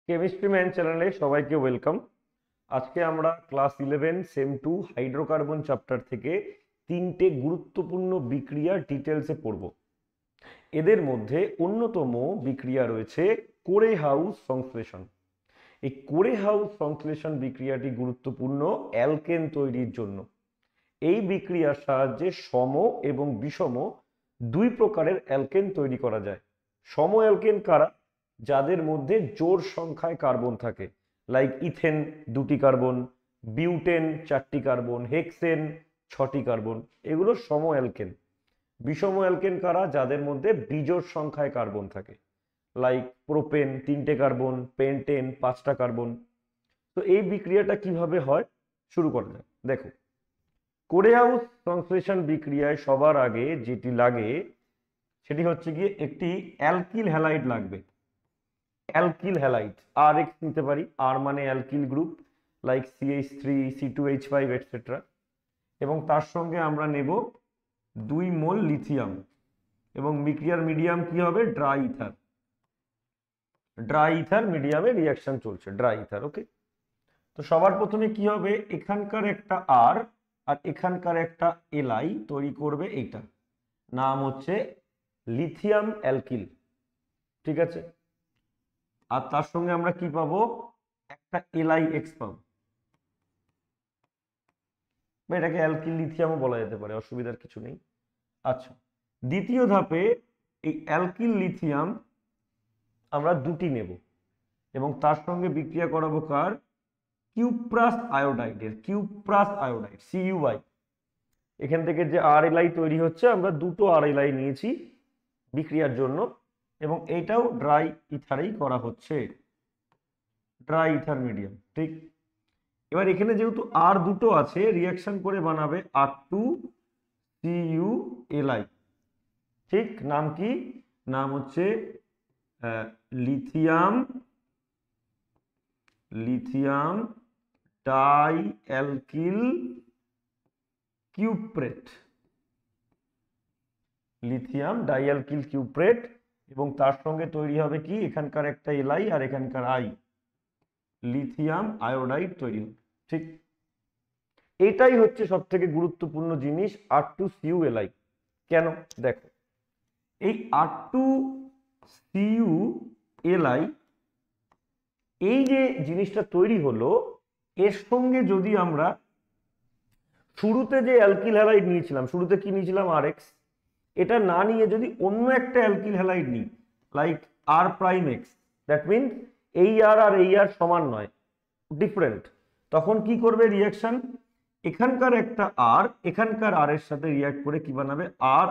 Chemistry man চ্যানেলে সবাইকে welcome. আজকে আমরা ক্লাস 11 সেম 2 হাইড্রোকার্বন চ্যাপ্টার থেকে তিনটে গুরুত্বপূর্ণ বিক্রিয়া ডিটেলসে পড়ব। এদের মধ্যে অন্যতম বিক্রিয়া রয়েছে কোরে হাউস সংশ্লেষণ। এই কোরে হাউস সংশ্লেষণ বিক্রিয়াটি গুরুত্বপূর্ণ অ্যালকেন তৈরির জন্য। এই বিক্রিয়ার সাহায্যে সম এবং বিষম দুই প্রকারের অ্যালকেন তৈরি করা যায়। সম অ্যালকেন কারা? যাদের মধ্যে জোড় সংখ্যায় কার্বন থাকে, লাইক ইথেন 2টি কার্বন, বিউটেন 4টি কার্বন, হেক্সেন 6টি কার্বন, এগুলো সম অ্যালকেন। বিষম অ্যালকেন কারা? যাদের মধ্যে বিজোড় সংখ্যায় কার্বন থাকে, লাইক প্রোপেন 3টে কার্বন, পেন্টেন 5টা কার্বন। তো এই বিক্রিয়াটা কিভাবে হয় শুরু করা যাক। দেখো, কোরে হাউস সংশ্লেষণ বিক্রিয়ায় সবার আগে যেটি লাগে সেটি হচ্ছে গিয়ে একটি অ্যালকিল হ্যালাইড লাগবে। অ্যালকিল হ্যালাইড আর এক্স নিতে পারি, আর মানে alkyl group, like CH3 C2H5 etcetera. এবং তার সঙ্গে আমরা নেব 2 মোল লিথিয়াম, এবং বিক্রিয়ার মিডিয়াম কি হবে? Dry ether. ড্রাই ইথার মিডিয়ামে রিয়াকশন চলছে, ড্রাই ইথার। ওকে, তো সবার প্রথমে কি হবে? এখানকার একটা আর আর এখানকার একটা এলআই তৈরি করবে, এইটা নাম হচ্ছে লিথিয়াম অ্যালকিল। ঠিক আছে, আর তার সঙ্গে আমরা কি পাবো? একটা LiX পাবো, বা এটাকে অ্যালকিল লিথিয়ামও বলা যেতে পারে, অসুবিধার কিছু নেই। আচ্ছা, দ্বিতীয় ধাপে এই অ্যালকিল লিথিয়াম আমরা দুটি নেব এবং তার সঙ্গে বিক্রিয়া করাবো কার? কিউপ্রাস আয়োডাইডের, কিউপ্রাস আয়োডাইড CuI। এখান থেকে যে RLi তৈরি হচ্ছে, আমরা দুটো RLi নিয়েছি বিক্রিয়ার জন্য, এবং এইটাও ড্রাই ইথারেই করা হচ্ছে, ড্রাই ইথার মিডিয়াম। ঠিক, এবার এখানে যেহেতু আর দুটো আছে, রিয়াকশন করে বানাবে R2CuLi। ঠিক, নাম কি? নাম হচ্ছে lithium lithium die alkyl কিউপ্রেট, lithium ডাইঅ্যালকিল কিউপ্রেট। এবং তার সঙ্গে তৈরি হবে কি? এখানকার একটা এলআই আর এখানকার আই, লিথিয়াম আয়োডাইড তৈরি হবে। ঠিক, এটাই হচ্ছে সব থেকে গুরুত্বপূর্ণ জিনিস, R2CuLi। কেন? দেখো, এই R2CuLi এই যে জিনিসটা তৈরি হলো, এর সঙ্গে যদি আমরা শুরুতে যে অ্যালকিল হ্যালাইড নিয়েছিলাম, শুরুতে কি নিয়েছিলাম? RX। এটা না নিয়ে যদি অন্য একটা অ্যালকিল হ্যালাইড নিই, লাইক R'(X), দ্যাট মিনস এই আর আর এই আর সমান নয়, ডিফারেন্ট, তখন কি করবে রিয়াকশন? এখানকার একটা আর এখানকার আর এর সাথে রিয়াক্ট করে কি বানাবে? R'।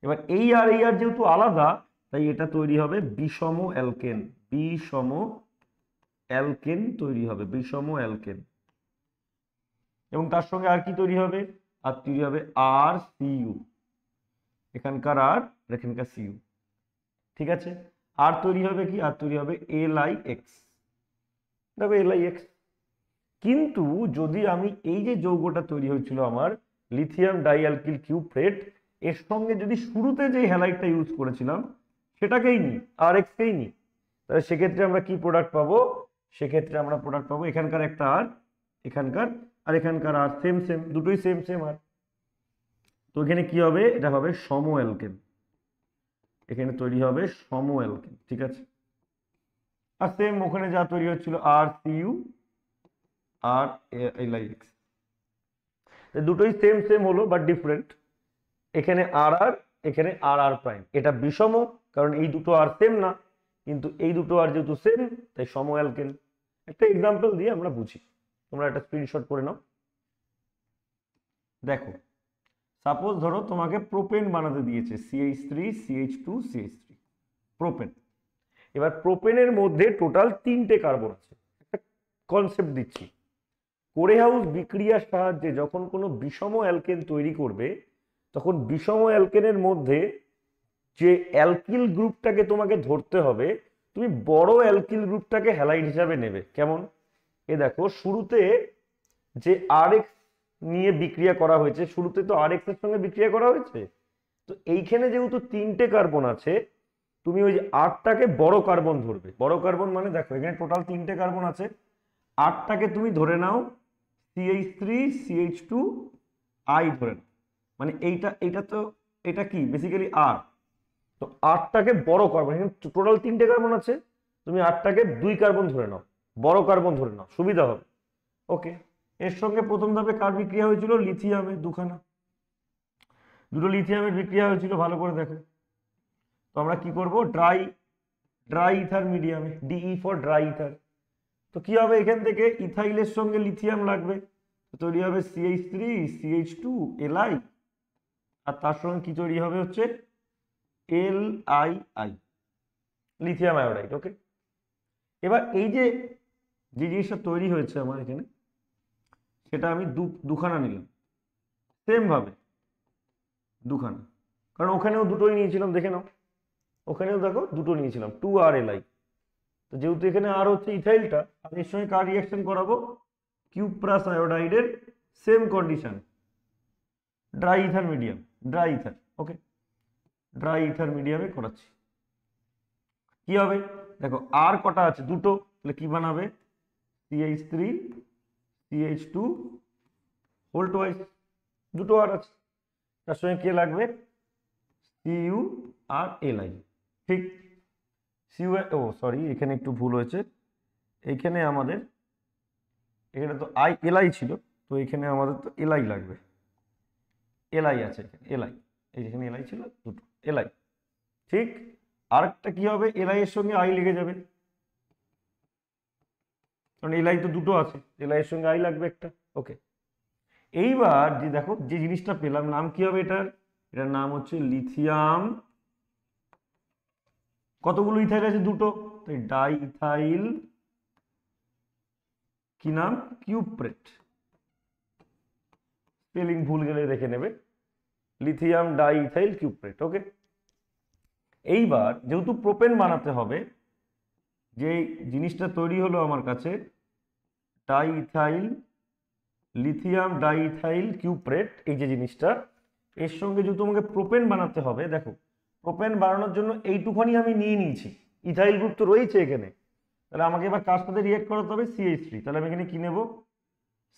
এবার এই আর এই আর যেহেতু আলাদা, তাই এটা তৈরি হবে বিষম অ্যালকেন, বিষম অ্যালকেন তৈরি হবে, বিষম অ্যালকেন। এবং তার সঙ্গে আর কি তৈরি হবে? আর তৈরি হবে RCu, এখানকার আর এখানকার CU। ঠিক আছে, আর তৈরি হবে কি? আর তৈরি হবে LiX। দেখো LiX। কিন্তু যদি আমি এই যে যৌগটা তৈরি হয়েছিল আমার লিথিয়াম ডাইঅ্যালকিল কিউপ্রেট, এর সঙ্গে যদি শুরুতে যে হ্যালাইডটা ইউজ করেছিলাম সেটাকেই নিই, RX কেই নিই, তাহলে সেক্ষেত্রে আমরা কি প্রোডাক্ট পাবো? সেক্ষেত্রে আমরা প্রোডাক্ট পাবো এখানকার একটা আর এখানকার, আর এখানকার আর সেম সেম, দুটোই সেম সেম আর। তো এখানে কি হবে? এটা হবে সম অ্যালকেন, এখানে তৈরি হবে সম অ্যালকেন। ঠিক আছে, আর সেম ওখানে যা তৈরি হচ্ছিল RCu আর LiX, দুটোই সেম সেম হলো বাট ডিফারেন্ট। এখানে আর আর এখানে আর', এটা বিষম, কারণ এই দুটো আর সেম না, কিন্তু এই দুটো আর যেহেতু সেম তাই সম অ্যালকেন। একটা এক্সাম্পল দিয়ে আমরা বুঝি, তোমরা একটা স্ক্রিনশট করে নাও। দেখো, সাপোজ ধরো তোমাকে প্রোপেন বানাতে দিয়েছে, CH3CH2CH3, প্রোপেন। এবার প্রোপেনের মধ্যে টোটাল 3টে কার্বন আছে। একটা কনসেপ্ট দিচ্ছি, কোরে হাউস বিক্রিয়ার সাহায্যে যখন কোনো বিষম অ্যালকেন তৈরি করবে, তখন বিষম অ্যালকেনের মধ্যে যে অ্যালকিল গ্রুপটাকে তোমাকে ধরতে হবে, তুমি বড় অ্যালকিল গ্রুপটাকে হ্যালাইড হিসাবে নেবে। কেমন? এ দেখো, শুরুতে যে RX নিয়ে বিক্রিয়া করা হয়েছে, শুরুতে তো RX এর সঙ্গে বিক্রিয়া করা হয়েছে, তো এইখানে যেহেতু 3টে কার্বন আছে, তুমি ওই যে 8টাকে বড় কার্বন ধরবে। বড় কার্বন মানে দেখো এখানে টোটাল 3টে কার্বন আছে, 8টাকে তুমি ধরে নাও CH3 CH2 I ধরে নাও, মানে এইটা তো এটা কি বেসিক্যালি R। তো 8টাকে বড় কার্বন, এখানে টোটাল 3টে কার্বন আছে, তুমি 8টাকে 2 কার্বন ধরে নাও, বড় কার্বন ধরে নাও, সুবিধা হবে। ওকে, এর সঙ্গে প্রথম ধাপে কার বিক্রিয়া হয়েছিল? লিথিয়ামে দুটো লিথিয়ামের বিক্রিয়া হয়েছিল, ভালো করে দেখো। তো আমরা কি করব? ড্রাই ইথার মিডিয়ামে, ডিই ফর ড্রাই ইথার। তো কি হবে? এখান থেকে ইথাইলের সঙ্গে লিথিয়াম লাগবে, তৈরি হবে CH3CH2Li, আর তার সঙ্গে কি তৈরি হবে হচ্ছে LiI, লিথিয়াম আয়োডাইড। ওকে, এবার এই যে জিনিসটা তৈরি হয়েছে আমার এখানে, সেটা আমি দুখানা নিলাম, সেম ভাবে দুখানা, কারণ ওখানেও দুটোই নিয়েছিলাম, দেখে নাও ওখানেও দেখো দুটো নিয়েছিলাম 2RLi। তো যেহেতু এখানে আর হচ্ছে ইথাইলটা, আর এর সঙ্গে কার রিয়াকশন করাবো? কিউপ্রাস আয়োডাইডের same condition, dry ether medium, dry ether. Okay, dry ether মিডিয়ামে করাচ্ছি। কি হবে দেখো, আর কটা আছে? দুটো, তাহলে কি বানাবে? CH3CH2 হোল টুয়াইস, দুটো আর আছে, তার সঙ্গে কে লাগবে? Cu আর Li। ঠিক, Cu, ও সরি এখানে একটু ভুল হয়েছে, এইখানে আমাদের এখানে তো Li ছিল, তো এখানে আমাদের তো Li লাগবে, Li আছে এখানে, Li, এই যেখানে Li ছিল দুটো Li। ঠিক, আরেকটা কি হবে? Li এর সঙ্গে I লেগে যাবে, কারণ Li তো দুটো আছে, Li এর সঙ্গে I লাগবে একটা। ওকে, এইবার যে দেখো যে জিনিসটা পেলাম, নাম কি হবে এটার? এটার নাম হচ্ছে লিথিয়াম। কতগুলো ইথাইল আছে? দুটো, তাই ডাই ইথাইল, কি নাম? কিউপ্রেট। স্পেলিং ভুল গেলে দেখে নেবে, লিথিয়াম ডাই ইথাইল কিউপ্রেট। ওকে, এইবার যেহেতু প্রোপেন বানাতে হবে, যে জিনিসটা তৈরি হলো আমার কাছে die ethyl, lithium die ethyl কিউপ্রেট, এই যে জিনিসটা, এর সঙ্গে যেহেতু আমাকে প্রোপেন বানাতে হবে, দেখো প্রোপেন বানানোর জন্য এইটুখানি আমি নিয়ে নিয়েছি, ইথাইল গ্রুপ তো রয়েছে এখানে, তাহলে আমাকে এবার কার সাথে রিয়াক্ট করাতে হবে? CH3। তাহলে আমি এখানে কি নেব?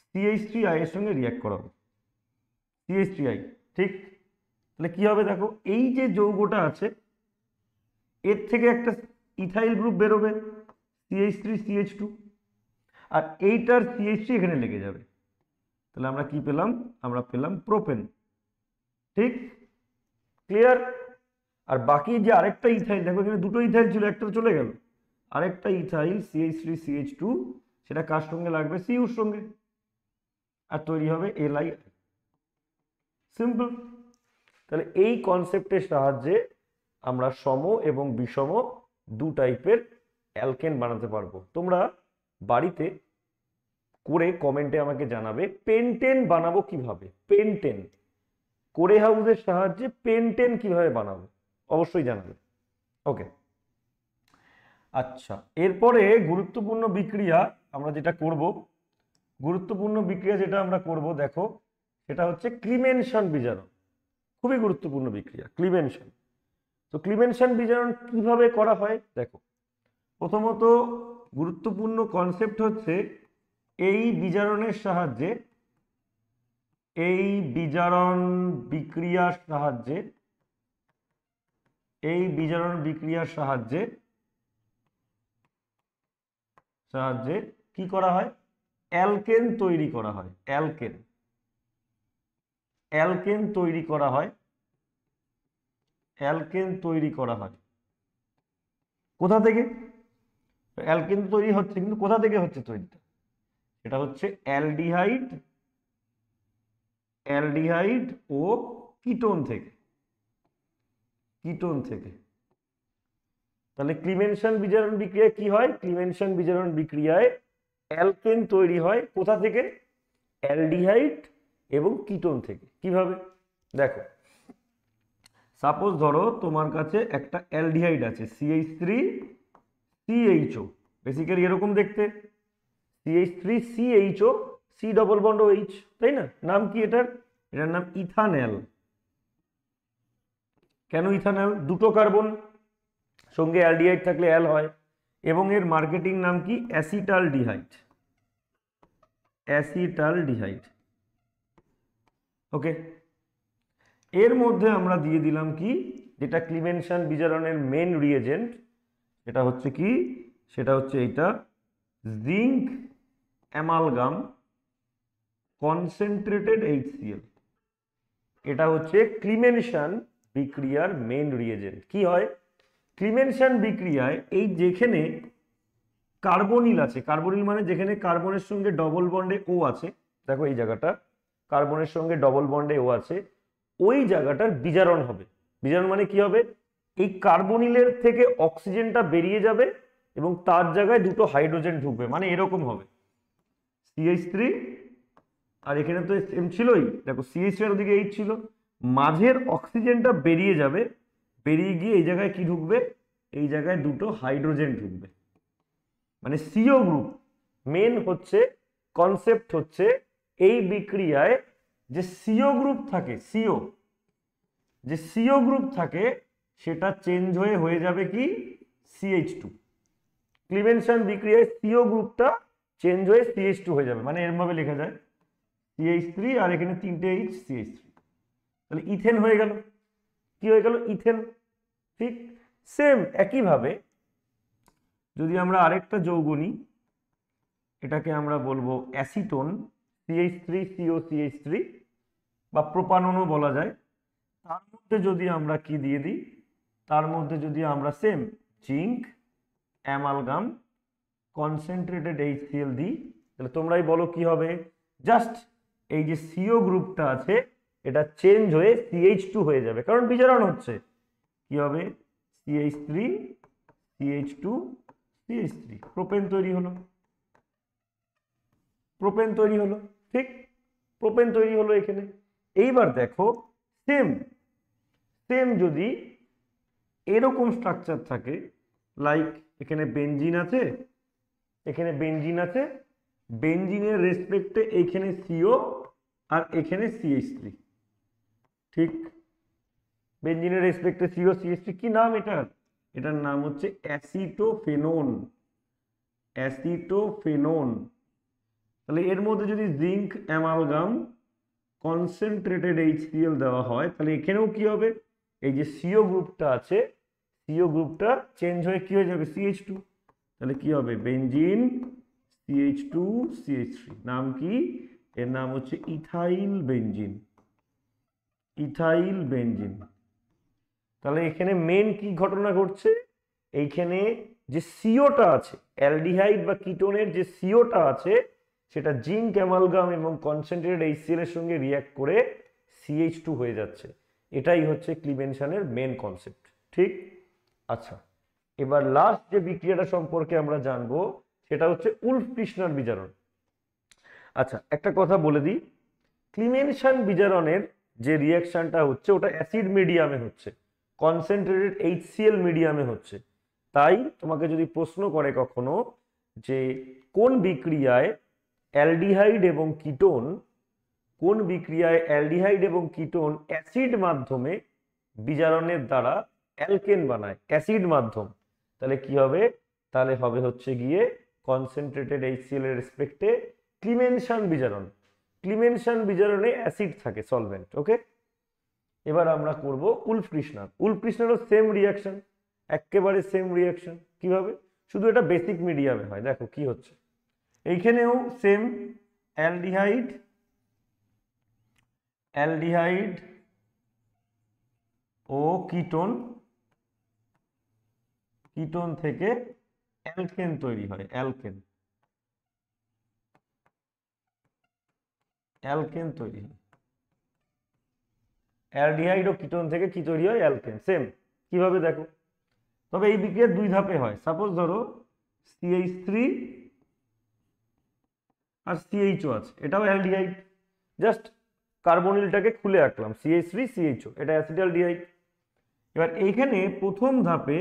CH3I এর সঙ্গে রিয়াক্ট করাবো, CH3I। ঠিক, তাহলে কি হবে দেখো, এই যে যৌগটা আছে এর থেকে একটা ইথাইল গ্রুপ বেরোবে, CH3CH2, আর এইটার CH3 এখানে লেগে যাবে, তাহলে আমরা কি পেলাম? আমরা পেলাম প্রোপেন। ঠিক, ক্লিয়ার? আর বাকি যে আরেকটা ইথাইল, দেখো এখানে দুটো ইথাইল ছিল, একটা চলে গেল, আরেকটা ইথাইল CH3CH2, সেটা কার সঙ্গে লাগবে? Cuর সঙ্গে, আর তৈরি হবে Li। সিম্পল। তাহলে এই কনসেপ্টের সাহায্যে আমরা সম এবং বিষম দু টাইপের অ্যালকেন বানাতে পারবো। তোমরা বাড়িতে করে কমেন্টে আমাকে জানাবে পেন্টেন বানাবো কিভাবে, পেন্টেন কোরে হাউসের সাহায্যে পেন্টেন কিভাবে বানাবো, অবশ্যই জানাবে। ওকে, আচ্ছা, এরপরে গুরুত্বপূর্ণ বিক্রিয়া আমরা যেটা করব, গুরুত্বপূর্ণ বিক্রিয়া যেটা আমরা করব দেখো, সেটা হচ্ছে ক্লিমেনশন বিজারণ। খুবই গুরুত্বপূর্ণ বিক্রিয়া ক্লিমেনশন। তো ক্লিমেনশন বিজারণ কিভাবে করা হয় দেখো, প্রথমত গুরুত্বপূর্ণ কনসেপ্ট হচ্ছে এই বিজারণের সাহায্যে, এই বিজারণ বিক্রিয়ার সাহায্যে, এই বিজারণ বিক্রিয়ার সাহায্যে সাহায্যে কি করা হয়? অ্যালকেন তৈরি করা হয়, অ্যালকেন, অ্যালকেন তৈরি করা হয়, অ্যালকেন তৈরি করা হয়। কোথা থেকে? অ্যালকেন তৈরি হচ্ছে, কিন্তু কোথা থেকে হচ্ছে তৈরিটা? এটা হচ্ছে অ্যালডিহাইড, অ্যালডিহাইড ও কিটোন থেকে, কিটোন থেকে। তাহলে ক্লিমেনশন বিজারণ বিক্রিয়ায় কি হয়? ক্লিমেনশন বিজারণ বিক্রিয়ায় অ্যালকেন তৈরি হয় কোথা থেকে? অ্যালডিহাইড এবং কিটোন থেকে। কিভাবে দেখো, সাপোজ ধরো তোমার কাছে একটা অ্যালডিহাইড আছে CH3CHO, বেসিক্যালি এরকম দেখতে, CH3CHO, C double bond OH, তাই না? নাম কি এটার? এটার নাম ইথানল। কেন ইথানল? দুটো কার্বন, সঙ্গে অ্যালডিহাইড থাকলে অ্যাল হয়, এবং এর মার্কেটিং নাম কি অ্যাসিটালডিহাইড, অ্যাসিটালডিহাইড। ওকে, এর মধ্যে আমরা দিয়ে দিলাম কি, যেটা ক্লিমেনশন বিজারণের মেন রিএজেন্ট, সেটা হচ্ছে কি, সেটা হচ্ছে এইটা জিঙ্ক অ্যামালগাম কনসেন্ট্রেটেড HCl। এটা হচ্ছে ক্লিমেনশন বিক্রিয়ার মেন রিএজেন্ট। কি হয় ক্লিমেনশন বিক্রিয়ায়, এই যেখানে কার্বনিল আছে, কার্বনিল মানে যেখানে কার্বনের সঙ্গে ডবল বন্ডে ও আছে, দেখো এই জায়গাটা কার্বনের সঙ্গে ডবল বন্ডে ও আছে, ওই জায়গাটার বিজারণ হবে। বিজারণ মানে কি হবে, এই কার্বনিলের থেকে অক্সিজেনটা বেরিয়ে যাবে এবং তার জায়গায় দুটো হাইড্রোজেন ঢুকবে, মানে এরকম হবে CH3, আর এখানে তো এম ছিলই, দেখো CH3 এর ওদিকে H ছিল, মাঝের অক্সিজেনটা বেরিয়ে যাবে, বেরিয়ে গিয়ে এই জায়গায় কি ঢুকবে, এই জায়গায় দুটো হাইড্রোজেন ঢুকবে, মানে CO গ্রুপ। মেন হচ্ছে কনসেপ্ট হচ্ছে এই বিক্রিয়ায় যে CO গ্রুপ থাকে, যে CO গ্রুপ থাকে সেটা চেঞ্জ হয়ে যাবে কি CH2। ক্লিমেনশন বিক্রিয়ায় CO গ্রুপটা চেঞ্জ হয়ে CH2 হয়ে যাবে, মানে এরভাবে লেখা যায় CH3 আর এখানে 3টে H, CH3, তাহলে ইথেন হয়ে গেল। কি হয়ে গেল, ইথেন। ঠিক সেম একইভাবে যদি আমরা আরেকটা যৌগ নিই, এটাকে আমরা বলবো অ্যাসিটোন, CH3COCH3 বা প্রোপাননও বলা যায়। তার মধ্যে যদি আমরা কি দিয়ে দিই, তার মধ্যে যদি আমরা same zinc amalgam concentrated HCl দিই, তাহলে তোমরাই বলো কি হবে। জাস্ট এই যে CO গ্রুপটা আছে এটা চেঞ্জ হয়ে CH2 হয়ে যাবে, কারণ বিজারণ হচ্ছে। কি হবে, CH3 CH2 CH3, প্রোপেন তৈরি হলো, প্রোপেন তৈরি হলো। ঠিক, প্রোপেন তৈরি হলো এখানে। এইবার দেখো সেম যদি এরকম স্ট্রাকচার থাকে, লাইক এখানে বেনজিন আছে, এখানে বেনজিন আছে, বেনজিনের রেসপেক্টে এইখানে CO আর এখানে CH3। ঠিক, বেনজিনের রেসপেক্টে CO CH3, কি নাম এটার, এটার নাম হচ্ছে অ্যাসিটোফেনোন, অ্যাসিটোফেনোন। তাহলে এর মধ্যে যদি জিঙ্ক অ্যামালগাম কনসেন্ট্রেটেড HCl দেওয়া হয়, তাহলে এখানেও কি হবে, এই যে CO গ্রুপটা আছে, CO গ্রুপটা চেঞ্জ হয়ে কি হয়ে যাবে, CH2। তাহলে কি হবে, বেনজিন CH2 CH3, নাম কি, এর নাম হচ্ছে ইথাইল বেনজিন, ইথাইল বেনজিন। তাহলে এখানে মেন কি ঘটনা ঘটছে, এইখানে যে সিওটা আছে, অ্যালডিহাইড বা কিটোনের যে সিওটা আছে, সেটা জিঙ্ক অ্যামালগাম এবং কনসেন্ট্রেটেড HCl এর সঙ্গে রিঅ্যাক্ট করে CH2 হয়ে যাচ্ছে। এটাই হচ্ছে ক্লিমেনশনের মেন কনসেপ্ট। ঠিক, আচ্ছা এবার লাস্ট যে বিক্রিয়াটা সম্পর্কে আমরা জানবো সেটা হচ্ছে উলফ-কৃষ্ণার বিজারণ। আচ্ছা একটা কথা বলে দিই, ক্লিমেনশন বিজারণের যে রিঅ্যাকশনটা হচ্ছে ওটা অ্যাসিড মিডিয়ামে হচ্ছে, কনসেন্ট্রেটেড HCl মিডিয়ামে হচ্ছে। তাই তোমাকে যদি প্রশ্ন করে কখনো যে কোন বিক্রিয়ায় অ্যালডিহাইড এবং কিটোন, কোন বিক্রিয়ায় অ্যালডিহাইড এবং কিটোন অ্যাসিড মাধ্যমে বিজারণের দ্বারা অ্যালকেন বানায়, অ্যাসিড মাধ্যম, তাহলে কি হবে, তাহলে হবে হচ্ছে গিয়ে কনসেন্ট্রেটেড HCl এর রেসপেক্টে ক্লিমেনশন বিজারণ। ক্লিমেনশন বিজারণে অ্যাসিড থাকে, সলভেন্ট। ওকে, এবার আমরা করব উলফ-কৃষ্ণার। উলফ-কৃষ্ণারও সেম রিঅ্যাকশন, একেবারে সেম রিঅ্যাকশন। কিভাবে, শুধু এটা বেসিক মিডিয়ামে হয়। দেখো কি হচ্ছে, এইখানেও সেম অ্যালডিহাইড, অ্যালডিহাইড ও কিটোন, কিটোন থেকে অ্যালকেন তৈরি হয়, অ্যালকেন, অ্যালকেন তৈরি হয়। অ্যালডিহাইড ও কিটোন থেকে কি তৈরি হয়, অ্যালকেন। সেম কিভাবে দেখো, তবে এই বিক্রিয়া দুই ধাপে হয়। সাপোজ ধরো CH3 আর CHO আছে, এটাও অ্যালডিহাইড, জাস্ট কার্বনিলটাকে খুলে রাখলাম, CH3 CHO, এটা অ্যাসিটালডিহাইড। এবার এইখানে প্রথম ধাপে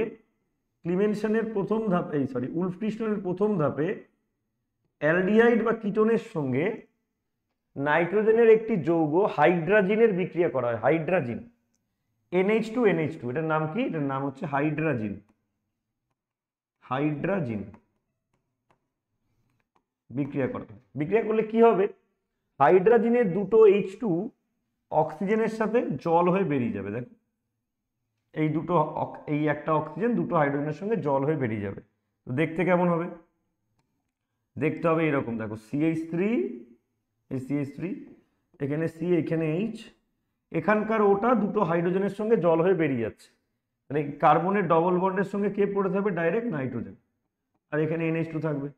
ক্লিমেনশনের প্রথম ধাপে, সরি উলফ-কৃষ্ণারের প্রথম ধাপে অ্যালডিহাইড বা কিটোনের সঙ্গে নাইট্রোজেনের একটি যৌগ হাইড্রাজিনের বিক্রিয়া করা হয়, হাইড্রাজিন, NH2NH2, এটার নাম কি, এটার নাম হচ্ছে হাইড্রাজিন। হাইড্রাজিন বিক্রিয়া করে। বিক্রিয়া করলে কি হবে, হাইড্রাজিনের দুটো H2 অক্সিজেনের সাথে জল হয়ে বেরিয়ে যাবে। দেখো এই দুটো, এই একটা অক্সিজেন দুটো হাইড্রোজেনের সঙ্গে জল হয়ে বেরিয়ে যাবে। তো দেখতে কেমন হবে, দেখতে হবে এরকম। দেখো CH3, এই CH3, এখানে C, এখানে H, এখানকার ওটা দুটো হাইড্রোজেনের সঙ্গে জল হয়ে বেরিয়ে যাচ্ছে। মানে কার্বনের ডবল বন্ডের সঙ্গে কে পড়ে থাকবে, ডাইরেক্ট নাইট্রোজেন, আর এখানে NH2 থাকবে।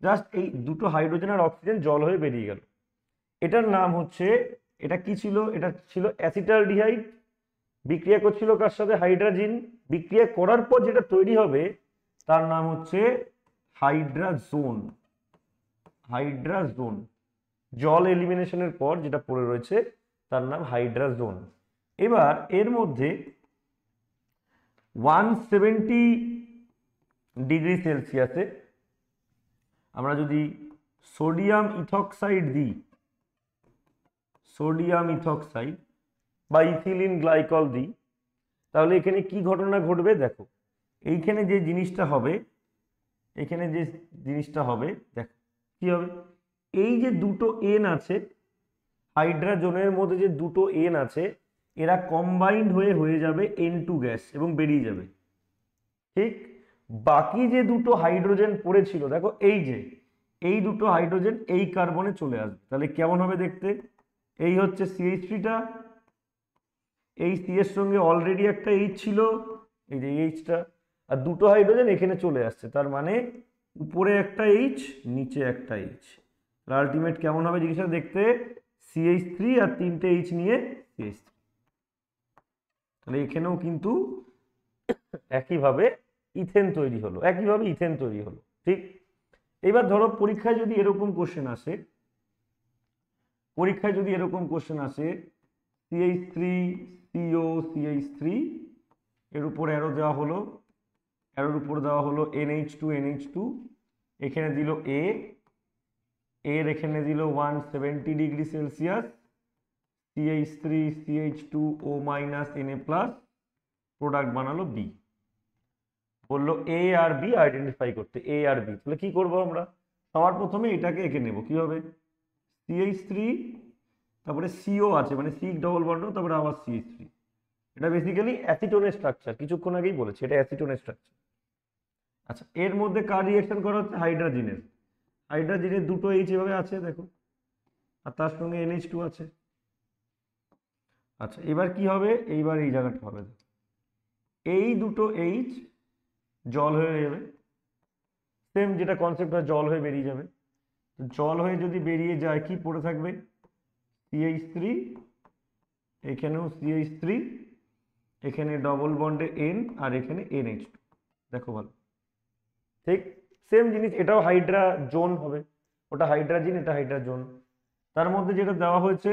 জাস্ট এই দুটো হাইড্রোজেন আর অক্সিজেন জল হয়ে বেরিয়ে গেল। এটার নাম হচ্ছে, এটা কি ছিল, এটা ছিল অ্যাসিটালডিহাইড। বিক্রিয়া করছিল কার সাথে, হাইড্রাজিন। বিক্রিয়া করার পর যেটা তৈরি হবে তার নাম হচ্ছে হাইড্রাজোন। হাইড্রাজোন, জল এলিমিনেশনের পর যেটা পড়ে রয়েছে তার নাম হাইড্রাজোন। এবার এর মধ্যে 170 ডিগ্রি সেলসিয়াসে আমরা যদি সোডিয়াম ইথক্সাইড দিই, সোডিয়াম ইথক্সাইড বা ইথিলিন গ্লাইকল দিই, তাহলে এখানে কি ঘটনা ঘটবে দেখো। এইখানে যে জিনিসটা হবে, এখানে যে জিনিসটা হবে দেখো কি হবে, এই যে দুটো এন আছে হাইড্রাজোনের মধ্যে, যে দুটো এন আছে এরা কম্বাইন্ড হয়ে যাবে N2 গ্যাস এবং বেরিয়ে যাবে। ঠিক, বাকি যে দুটো হাইড্রোজেন পড়েছিল দেখো, এই যে এই দুটো হাইড্রোজেন এই কার্বনে চলে আসবে। তাহলে কেমন হবে দেখতে, এই হচ্ছে CH3টা, এই C এর সঙ্গে অলরেডি একটা H ছিল, এই যে Hটা, আর দুটো হাইড্রোজেন এখানে চলে আসছে। তার মানে উপরে একটা H, নিচে একটা H। আলটিমেট কেমন হবে জিনিসটা দেখতে, CH3 আর তিনটে H নিয়ে CH3। তাহলে এখানেও কিন্তু একইভাবে ইথেন তৈরি হলো, একইভাবে ইথেন তৈরি হলো। ঠিক, এবার ধরো পরীক্ষায় যদি এরকম কোশ্চেন আসে, পরীক্ষায় যদি এরকম কোশ্চেন আসে CH3 CO CH3, এর উপর অ্যারো দেওয়া হলো, অ্যারোর উপর দেওয়া হলো NH2 NH2, এখানে দিল A, এর এখানে দিল 170 degree Celsius, CH3 CH2O Na+, product বানালো B। বললো A আর B আইডেন্টিফাই করতে, A আর B। তাহলে কি করব আমরা, সবার প্রথমে এটাকে এঁকে নেব। কি হবে, CH3, তারপরে CO আছে মানে C ডবল বন্ড, তারপরে আবার CH3। এটা বেসিক্যালি অ্যাসিটোনের স্ট্রাকচার, কিছুক্ষণ আগেই বলেছি এটা অ্যাসিটোনের স্ট্রাকচার। আচ্ছা, এর মধ্যে কার রিঅ্যাকশন করা হচ্ছে, হাইড্রাজিনের। হাইড্রাজিনের দুটো H এভাবে আছে দেখো, আর তার সঙ্গে NH2 আছে। আচ্ছা, এবার কি হবে, এইবার এই জায়গাটা হবে, এই দুটো H জল হয়ে যাবে। সেম যেটা কনসেপ্ট হয়, জল হয়ে বেরিয়ে যাবে। তো জল হয়ে যদি বেরিয়ে যায় কি পড়ে থাকবে, CH3, এখানেও CH3, এখানে ডবল বন্ডে N, আর এখানে NH2। দেখো ভালো, ঠিক সেম জিনিস, এটাও হাইড্রাজোন হবে, ওটা হাইড্রাজিন, এটা হাইড্রাজোন। তার মধ্যে যেটা দেওয়া হয়েছে,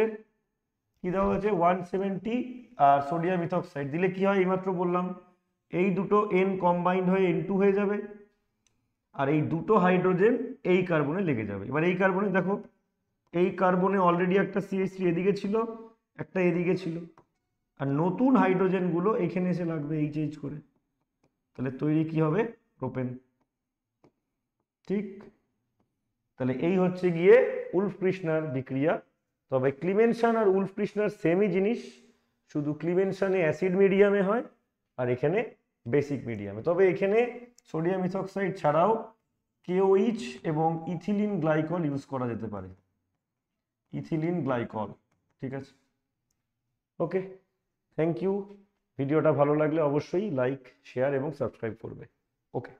কি দেওয়া হয়েছে, 170 আর সোডিয়াম ইথক্সাইড দিলে কি হয়, এইমাত্র বললাম, এই দুটো N কম্বাইন্ড হয়ে N2 হয়ে যাবে, আর এই দুটো হাইড্রোজেন এই কার্বনে লেগে যাবে। এবার এই কার্বনে দেখো, এই কার্বনে অলরেডি একটা CH3 এদিকে ছিল, একটা এদিকে ছিল, আর নতুন হাইড্রোজেনগুলো এখানে এসে লাগবে HH করে। তাহলে তৈরি কি হবে, প্রোপেন। ঠিক, তাহলে এই হচ্ছে গিয়ে উলফ-কৃষ্ণার বিক্রিয়া। তবে ক্লিমেনশন আর উলফ-কৃষ্ণার সেমই জিনিস, শুধু ক্লিমেনশনে অ্যাসিড মিডিয়ামে হয় আর এখানে বেসিক মিডিয়ামে। তবে এখানে সোডিয়াম ইথক্সাইড ছাড়াও KOH এবং ইথিলিন গ্লাইকল ইউজ করা যেতে পারে, ইথিলিন গ্লাইকল। ঠিক আছে, ওকে, থ্যাংক ইউ। ভিডিওটা ভালো লাগলে অবশ্যই লাইক, শেয়ার এবং সাবস্ক্রাইব করবে। ওকে।